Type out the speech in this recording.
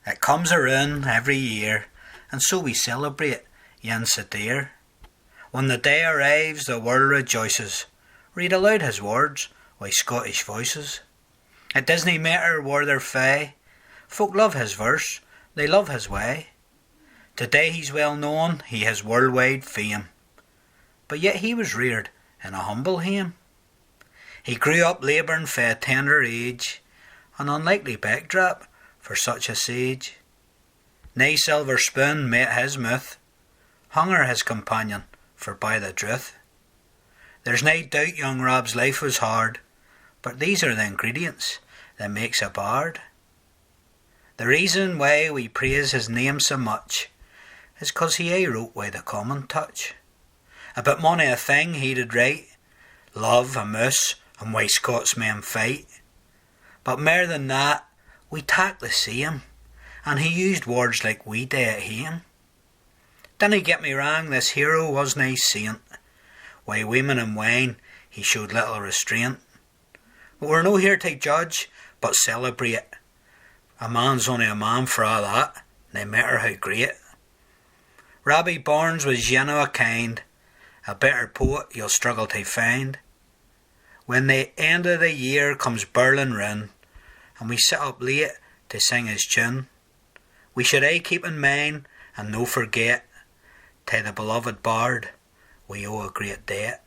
It comes around every year, and so we celebrate yen so dear. When the day arrives, the world rejoices. Read aloud his words wi' Scottish voices. It doesn't matter where they're fae, folk love his verse, they love his way. Today he's well known, he has worldwide fame, but yet he was reared in a humble hame. He grew up labouring fae a tender age, an unlikely backdrop for such a sage. Nae silver spoon met his mouth, hunger his companion, for by the truth. There's nae doubt young Rob's life was hard, but these are the ingredients that makes a bard. The reason why we praise his name so much is 'cause he aye wrote wi' the common touch. About mony a thing he did write, love, a moose, and why Scots men fight. But mair than that, we tak the same, and he used words like we do at hame. Dinna get me wrong, this hero was nae saint. Wi' women and wine he showed little restraint. But we're no here to judge, but celebrate. A man's only a man for a' that, nae matter how great. Robbie Burns was yen o' a kind, a better poet you'll struggle to find. When the end of the year comes birling round, and we sit up late to sing his tune, we should aye keep in mind and no forget, to the beloved bard we owe a great debt.